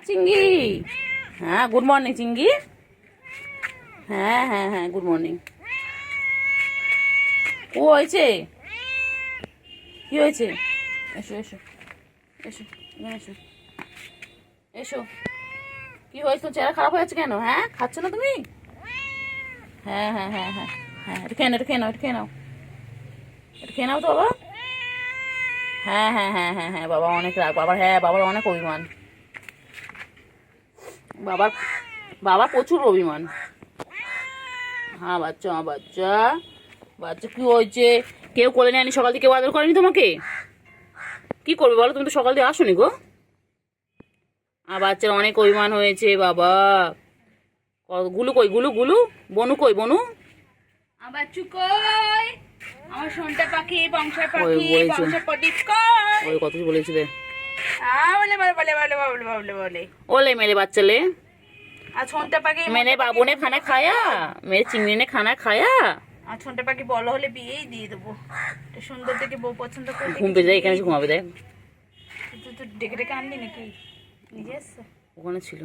চিঙ্গি। হ্যাঁ good morning চিঙ্গি। হ্যাঁ হ্যাঁ হ্যাঁ গুড মর্নিং। ও হয়েছে, কি হয়েছে? এসো এসো এসো এখানে এসো এসো। কি হয়েছে? তোর চেহারা খারাপ হয়েছে কেন? হ্যাঁ খাচ্ছ না তুমি? হ্যাঁ হ্যাঁ হ্যাঁ হ্যাঁ হ্যাঁ এটা খেয়ে নাও, এটা খেয়ে নাও, এটা খেয়ে নাও, এটা খেয়ে নাও তো বাবা। হ্যাঁ হ্যাঁ হ্যাঁ হ্যাঁ হ্যাঁ বাবা অনেক রাগ বাবার, হ্যাঁ বাবার অনেক অভিমান, বাবার বাবার প্রচুর অভিমান। হ্যাঁ বাচ্চা, আমার বাচ্চা, বাচ্চা কি হয়েছে? কেউ কোলে নেয়নি সকাল থেকে, কেউ আদর করেনি তোমাকে? কি করবে বলো, তুমি তো সকাল দিয়ে আসোনি গো। আর বাচ্চার অনেক অভিমান হয়েছে বাবা। গুলু কই, গুলু গুলু, বনু কই বনু? আবার চুকই আমার সোনটা পাখি, বংশের পাখি, বংশের প্রদীপ কই? ওই কত কিছু বলেছিলে। বলে বলে বলে বলে বলে বলে বলে ओले मेरे बच्चे ले, আর সোনটা পাখি, मैंने बाबू ने खाना खाया, मेरे चिंगड़ी ने खाना खाया। আর সোনটা পাখি বড় হলে বিয়েই দিয়ে দেবো। তো সুন্দর দেখে বউ পছন্দ করে ঘুম পেয়ে যায়, এখানে ঘুমাবে দেখ। তুই তো ডেকে ডেকে আনলি নাকি নিজে এসছে? ওখানে ছিল,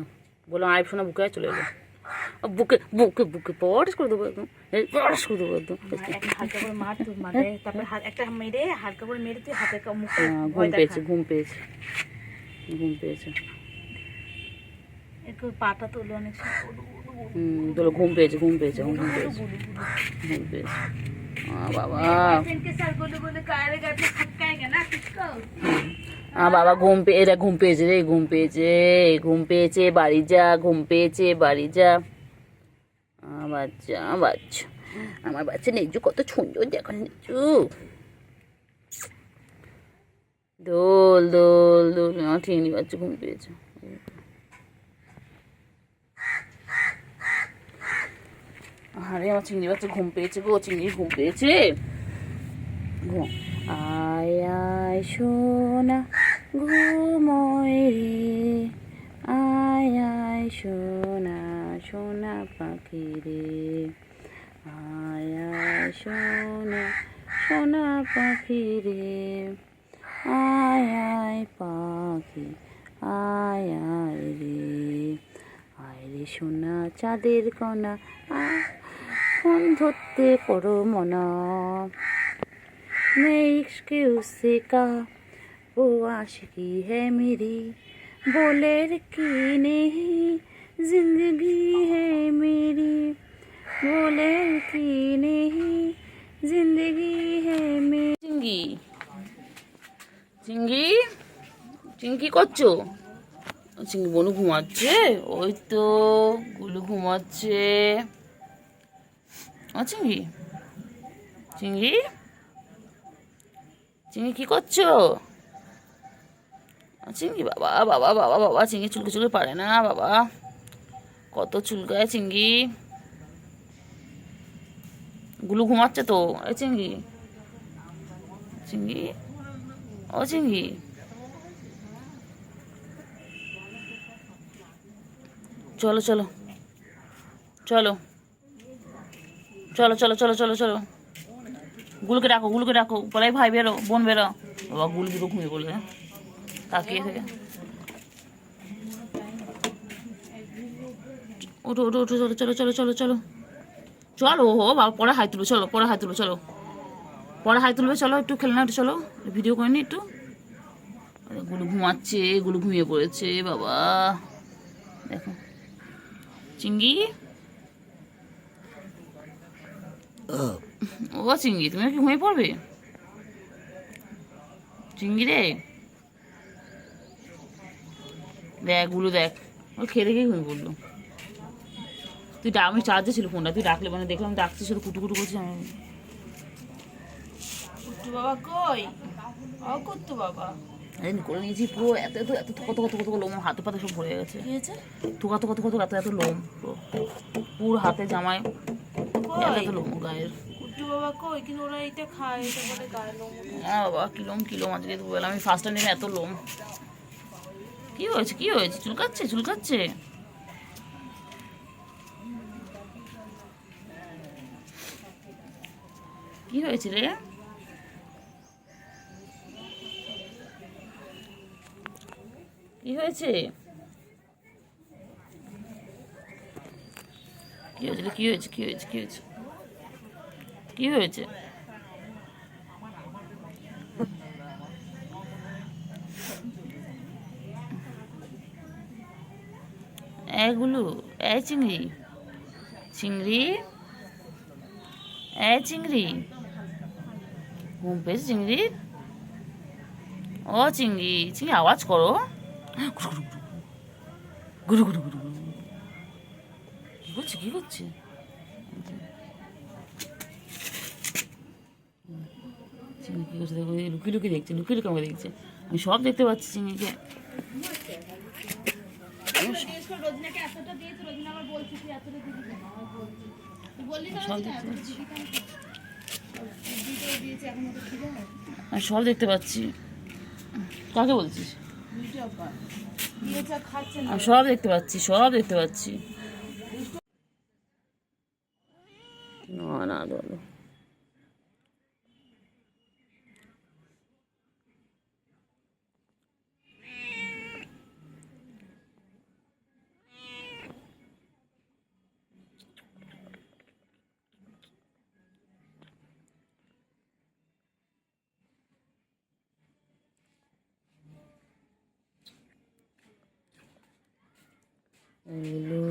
বললো আয় শোনা, বুকে চলে এলো। বুকে বুকে বুকে পড়াশ করে দেবো একদম, পড়াশ করে দেবো একদম। একটা হালকা করে মার, তুই মারে, তারপরে একটা মেরে হালকা করে মেরে তুই হাতের মুখে ঘুম পেয়েছে, ঘুম পেয়েছে, ঘুম পেয়েছে। একটু পাটা তোলো অনেক তোলো, ঘুম পেয়েছে, ঘুম পেয়েছে, ঘুম পেয়েছে, ঘুম পেয়েছে। বাবা বাবা ঘুম পেয়ে, এরা ঘুম পেয়েছে রে, ঘুম পেয়েছে, ঘুম পেয়েছে, বাড়ি যা, ঘুম পেয়েছে, বাড়ি যা। বাচ্চা বাচ্চা, আমার বাচ্চা নেজু কত সুন্দর দেখো, নেজু দোল দোল দোল। আমার ঠিকনি বাচ্চা ঘুম পেয়েছে। আরে আমার চিংড়ি বাচ্চা ঘুম পেয়েছে গো, চিংড়ি ঘুম পেয়েছে। ঘুম আয় আয় সোনা ঘুমোয় রে, আয় আয় সোনা সোনা পাখি রে, আয় আয় সোনা সোনা পাখি রে, আয় আয় পাখি, আয় আয় রে, আয় রে সোনা চাঁদের কণা, ফোন ধরতে করো মনা, मैं इश्क उससे का वो आशिकी है मेरी, बोले की नहीं जिंदगी है मेरी, बोले की नहीं जिंदगी है मेरी। चिंगी চিঙ্গি, চিঙ্গি করছো? চিঙ্গি বনু ঘুমাচ্ছে, ওই তো গুলু ঘুমাচ্ছে। চিঙ্গি, চিঙ্গি, চিঙ্গি কি করছো? চিঙ্গি বাবা বাবা বাবা বাবা, চিঙ্গি চুলকে চুলকে পারে না বাবা, কত চুলকায় চিঙ্গি। গুলু ঘুমাচ্ছে তো, এই চিঙ্গি, চিঙ্গি, ও চিঙ্গি, চলো চলো চলো চলো চলো চলো চলো চলো, গুলুকে ডাকো, গুলুকে ডাকো, বলাই ভাই বেরো, বোন বেরো। বাবা গুলু দুটো ঘুমিয়ে পড়লে তাকিয়ে থেকে। ওঠো ওঠো ওঠো, চলো চলো চলো চলো চলো চলো, ও বাবা পরে হাই তুলবে, চলো পরে হাই তুলবে, চলো পরে হাই তুলবে, চলো একটু খেলে না, একটু চলো ভিডিও করে নি একটু। গুলু ঘুমাচ্ছে, গুলু ঘুমিয়ে পড়েছে বাবা, দেখো চিঙ্গি। ও চিঙ্গি তুমি কি ঘুমিয়ে পড়বে? চিঙ্গি রে, দেখ গুলো দেখ, ও খেয়ে দেখেই ঘুমিয়ে পড়লো। তুই আমি চার্জে ছিল ফোনটা, তুই ডাকলে মানে দেখলাম ডাকছিস, শুধু কুটু কুটু করছিস। আমি কুট্টু বাবা কই? ও কুট্টু বাবা করে নিয়েছি পুরো, এত এত এত কত কত কত লোম, হাতে পাতে সব ভরে গেছে। কি হয়েছে? থুকা তো কত কত এত এত লোম, পুরো হাতে জামায় এত এত লোম গায়ের। কুট্টু বাবা কই? কিন্তু ওরা এটা খায়, এটা বলে গায়ে লোম। হ্যাঁ বাবা কিলোম কিলোম, আজকে তো বললাম আমি ফার্স্ট টাইম এত লোম। কি হয়েছে, কি হয়েছে? চুলকাচ্ছে, চুলকাচ্ছে। কি হয়েছে রে? কি হয়েছে? কি হয়েছে রে? কি হয়েছে? কি হয়েছে? কি হয়েছে? কি হয়েছে? এগুলো এই চিংড়ি, চিংড়ি, এই চিংড়ি, ঘুম পেয়েছে চিংড়ি? ও চিংড়ি, চিংড়ি আওয়াজ করো। গুরু গুরু গুরু গুরু। কি করছে? কি করছে? চিংড়ি কি করছে দেখো, লুকিয়ে লুকিয়ে দেখছে, লুকিয়ে লুকিয়ে আমাকে দেখছে। আমি সব দেখতে পাচ্ছি চিংড়িকে। রোজনাকে এতটা দিয়েছে, রোজনা আমার বলছে তুই এতটা দিবি কেন? আমি বলছি তুই বললি তো সব দেখতে পাচ্ছি, দিয়েছে, এখন ওটা ঠিক আছে। আমি সব দেখতে পাচ্ছি। কাকে বলছিস? দিয়েছে খাচ্ছে না। আমি সব দেখতে পাচ্ছি, সব দেখতে পাচ্ছি। না না বলো। এগুলো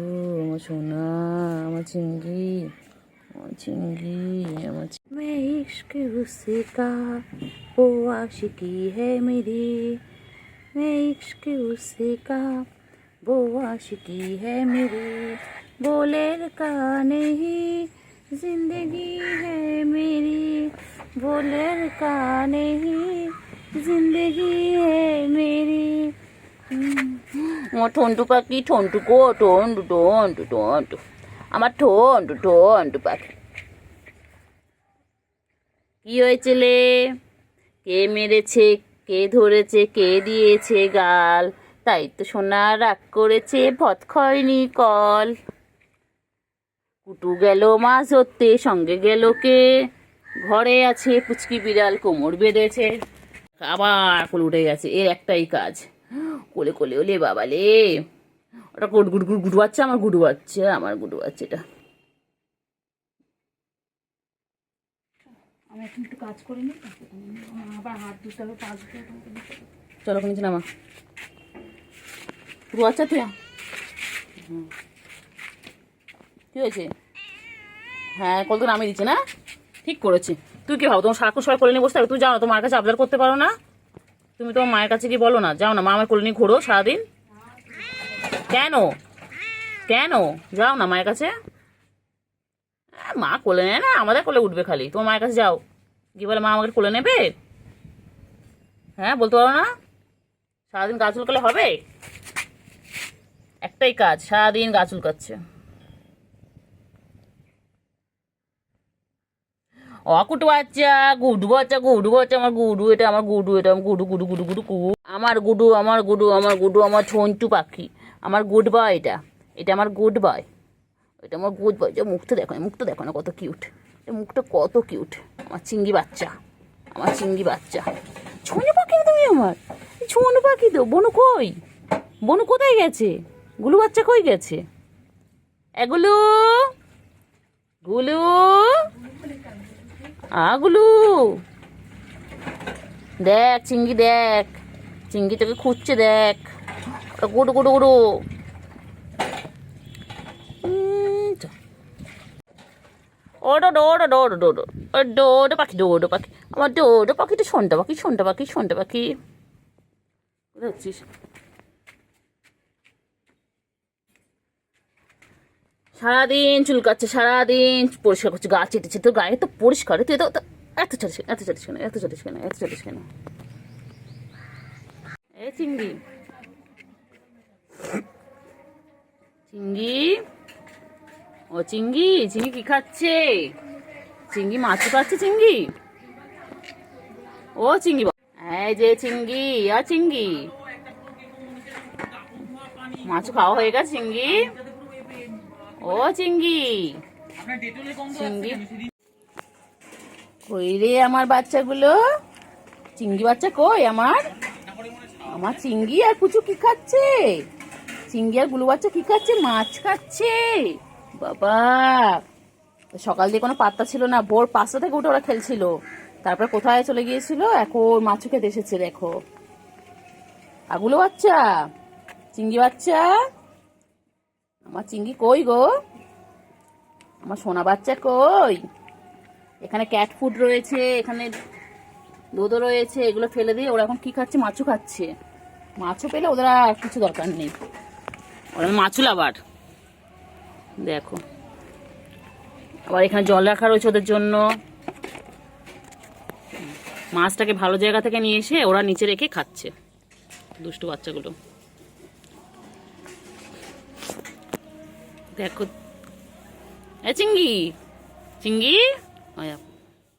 আমার সোনা, আমার চিংড়ি, আমার চিংড়ি, আমার मैं इश्क उससे का वो आशिकी है मेरी, मैं इश्क उससे का वो आशिकी है मेरी, बोलेर का नहीं जिंदगी है मेरी, बोलेर का नहीं जिंदगी है मेरी। আমার ঠন্টু পাখি, ঠন্টু গো, টন্টু টন্টু টন্টু, আমার ঠন্টু ঠন্টু পাখি। কি হয়েছে লে? কে মেরেছে? কে ধরেছে? কে দিয়েছে গাল? তাই তো সোনা রাগ করেছে, ভৎ খয়নি কল। কুটু গেল মাছ ধরতে, সঙ্গে গেল কে? ঘরে আছে পুচকি বিড়াল, কোমর বেঁধেছে। আবার কোলে উঠে গেছে, এর একটাই কাজ, কোলে কোলে ওলে বাবা লে। ওটা গুড গুড গুড গুডু বাচ্চা, আমার গুডু বাচ্চা, আমার গুডু বাচ্চা এটা। আমি এখন একটু কাজ করে নিই, আবার হাত ধুতে হবে, পা ধুতে হবে। চলো নিচে নামা, গুডু বাচ্চা তুই। কি হয়েছে? হ্যাঁ কল তো নামিয়ে দিচ্ছে না, ঠিক করেছি। তুই কি ভাবো তোমার সারাক্ষণ সবাই কোলে নিয়ে বসে থাকো? তুমি যাও না তোমার কাছে আবদার করতে পারো না? তুমি তোমার মায়ের কাছে কি বলো না? যাও না, মা আমার কোলে নিয়ে ঘোরো সারাদিন। কেন? কেন যাও না মায়ের কাছে? মা কোলে নেয় না, আমাদের কোলে উঠবে খালি। তোমার মায়ের কাছে যাও, গিয়ে বলে মা আমাকে কোলে নেবে। হ্যাঁ বলতে পারো না? সারাদিন গা চুলকালে হবে? একটাই কাজ, সারাদিন গা চুলকাচ্ছে। অকুটু বাচ্চা, গুডু বাচ্চা, গুডু বাচ্চা, আমার গুডু এটা, আমার গুডু এটা, আমার গুডু গুডু গুডু গুডু গুডু, আমার গুডু, আমার গুডু, আমার গুডু, আমার ছন্টু পাখি, আমার গুড বয় এটা, এটা আমার গুড বয়, এটা আমার গুড বয়। যে মুখটা দেখো, মুখটা দেখো না কত কিউট, এই মুখটা কত কিউট। আমার চিংড়ি বাচ্চা, আমার চিংড়ি বাচ্চা। ছনু পাখি তুমি আমার, ছনু পাখি তো। বনু কই? বনু কোথায় গেছে? গুলু বাচ্চা কই গেছে? এগুলো গুলু, আগুলু দেখ, চিংড়ি দেখ, চিংড়ি তোকে খুঁজছে দেখ, গুডু গুডু গুডু। ওডো ডোডো ডোডো ডোডো, ও ডোডো পাখি, ডোডো পাখি, আমার ডোডো পাখিটা, সন্টা পাখি, সন্টা পাখি, সন্টা পাখি। কোথায় হচ্ছিস? সারাদিন চুলকাচ্ছে, সারাদিন পরিষ্কার করছে, গা চেটেছে। তোর গায়ে তো পরিষ্কার, তুই তো এত চালিস, এত চালিস কেন, এত চালিস কেন, এত চালিস কেন? এই চিংড়ি, চিংড়ি, ও চিংড়ি, চিংড়ি কি খাচ্ছে? চিংড়ি মাছ খাচ্ছে চিংড়ি। ও চিংড়ি, এই যে চিংড়ি, আর চিংড়ি মাছ খাওয়া হয়ে গেছে চিংড়ি। ও চিংড়ি, চিংড়ি কই রে আমার বাচ্চাগুলো? চিংড়ি বাচ্চা কই আমার? আমার চিংড়ি আর কুচু কি খাচ্ছে? চিংড়ি আর গুলু বাচ্চা কি খাচ্ছে? মাছ খাচ্ছে, বাবা, সকাল দিয়ে কোনো পাত্তা ছিল না, ভোর 5টা থেকে উঠে ওরা খেলছিল, তারপর কোথায় চলে গিয়েছিল, এখন মাছু খেতে এসেছে। দেখো আগুলো বাচ্চা, চিংড়ি বাচ্চা, আমার চিংড়ি কই গো, আমার সোনা বাচ্চা কই। এখানে ক্যাট ফুড রয়েছে, এখানে দুধও রয়েছে, এগুলো ফেলে দিয়ে ওরা এখন কি খাচ্ছে, মাছু খাচ্ছে। মাছও পেলে ওদের আর কিছু দরকার নেই, ওরা মাছু লাভার। দেখো আবার এখানে জল রাখা রয়েছে ওদের জন্য। মাছটাকে ভালো জায়গা থেকে নিয়ে এসে ওরা নিচে রেখে খাচ্ছে, দুষ্টু বাচ্চাগুলো। দেখো চিংড়ি, চিংড়ি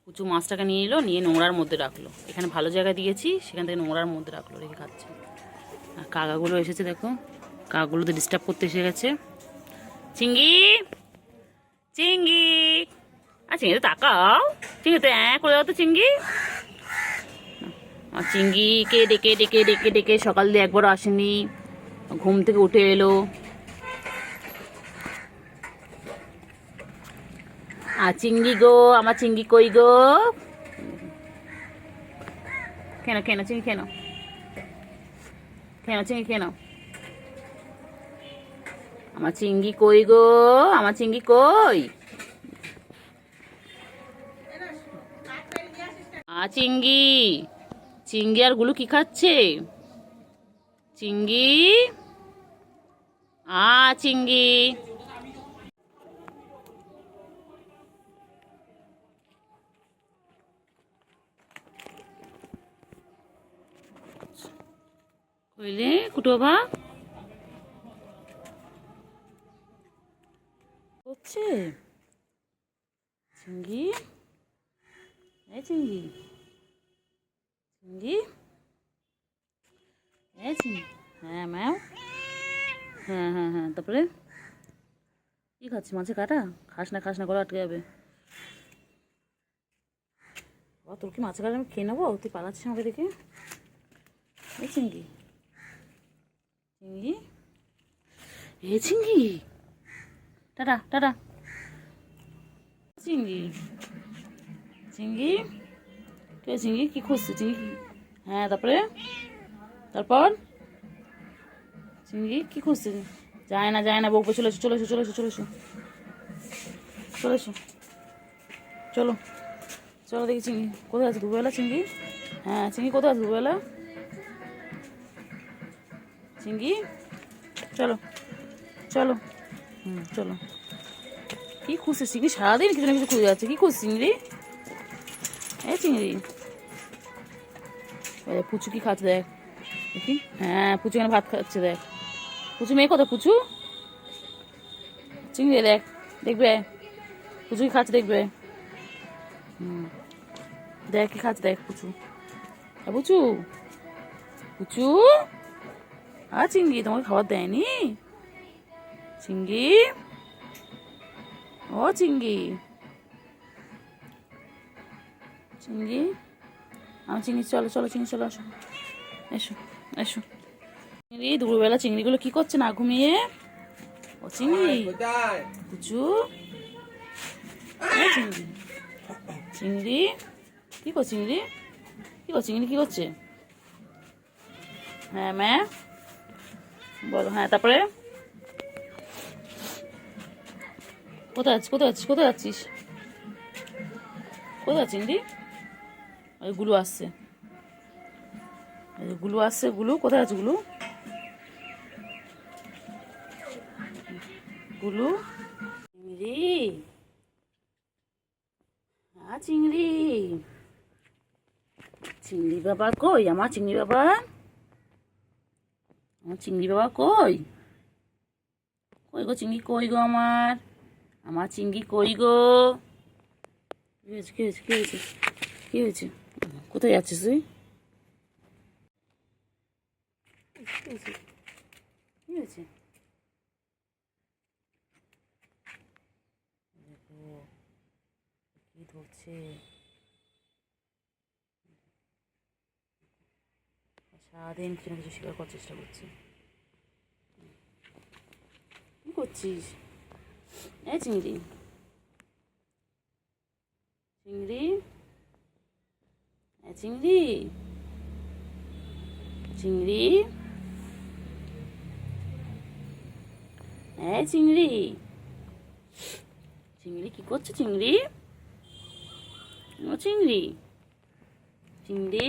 কুচু মাছটাকে নিয়ে এলো, নিয়ে নোংরার মধ্যে রাখলো। এখানে ভালো জায়গা দিয়েছি, সেখান থেকে নোংরার মধ্যে রাখলো, রেখে খাচ্ছে। আর কাকাগুলো এসেছে, দেখো কাকাগুলোতে ডিস্টার্ব করতে এসে গেছে। চিংড়ি, চিংড়ি, আর চিংড়িতে তাকাও, চিংড়িতে করে দাও তো চিংড়ি। আর চিংড়িকে ডেকে ডেকে ডেকে ডেকে সকাল দিয়ে একবার আসেনি, ঘুম থেকে উঠে এলো। আর চিংড়ি গো, আমার চিংড়ি কই গো, কেন কেন চিংড়ি, কেন কেন চিংড়ি, কেন আমার চিংড়ি কই গো, আমার চিংড়ি কই। চিংড়ি, চিংড়ি আর গুলু কি খাচ্ছে, চিংড়ি, চিংড়ি। কইলে কুটো বাবা করছে, চিংড়ি, এই চিংড়ি, চিংড়ি, এই চিংড়ি, হ্যাঁ ম্যাম, হ্যাঁ হ্যাঁ হ্যাঁ, তারপরে কি খাচ্ছি, মাছে কাটা, খাস না খাস না করে আটকে যাবে। তোর কি মাছে কাটা আমি খেয়ে নেবো, তুই পালাচ্ছিস আমাকে দেখে। এই চিংড়ি, চিংড়ি, এ চিংড়ি, টাটা টাটা, চিংড়ি, চিংড়ি, কে চিংড়ি কি খুঁজছে চিংড়ি, হ্যাঁ তারপরে, তারপর চিংড়ি কি খুঁজছে, যায় না যায় না, বকবে, চলে এসো চলে এসো চলে এসো চলে এসো চলে এসো, চলো চলো দেখি চিংড়ি কোথায় আছে, দুবেলা চিংড়ি, হ্যাঁ চিংড়ি কোথায় আছে দুবেলা, চিংড়ি চলো চলো, চলো। কি খুঁজছে চিংড়ি, সারাদিন কিছু না কিছু খুঁজে যাচ্ছে, কি খুঁজছে চিংড়ি, এই চিংড়ি, পুচু কি খাচ্ছে দেখ দেখি, হ্যাঁ পুচু এখানে ভাত খাচ্ছে, দেখ পুচু মেয়ে কত, পুচু চিংড়ি দেখ, দেখবে পুচু কি খাচ্ছে, দেখবে, দেখ কি খাচ্ছে, দেখ পুচু, পুচু, পুচু, চিংড়ি তোমাকে খাবার দেয়নি, চিংড়ি, ও চিংড়ি, চিংড়ি, আমার চিংড়ি, চলো চলো চিংড়ি চলো, আসো এসো এসো। চিংড়ি দুপুরবেলা চিংড়িগুলো কি করছে না ঘুমিয়ে, ও চিংড়ি, পুচু, চিংড়ি, চিংড়ি কি করছে, চিংড়ি কি করছে, চিংড়ি কি করছে, হ্যাঁ ম্যা বলো, হ্যাঁ তারপরে কোথায় আছিস, কোথায় আছিস, কোথায় যাচ্ছিস, কোথায় চিংড়ি, ওই গুলু আসছে, গুলু আসছে, গুলু কোথায় আছে, গুলু, গুলু, চিংড়ি, চিংড়ি, চিংড়ি বাবা কই, আমার চিংড়ি বাবা, আমার চিংড়ি বাবা কই, কই গো চিংড়ি, কই গো আমার চিংড়ি কই গো, কি হয়েছে কি হয়েছে কি হয়েছে কি হয়েছে, কোথায় যাচ্ছিস তুই, কি হয়েছে কি হয়েছে, দেখো কি ধরছে, সারাদিন কিছু না কিছু শিকার করার চেষ্টা করছি, কি করছিস, এই চিংড়ি, চিংড়ি, এই চিংড়ি, চিংড়ি, এই চিংড়ি, চিংড়ি কি করছে চিংড়ি? ও চিংড়ি, চিংড়ি।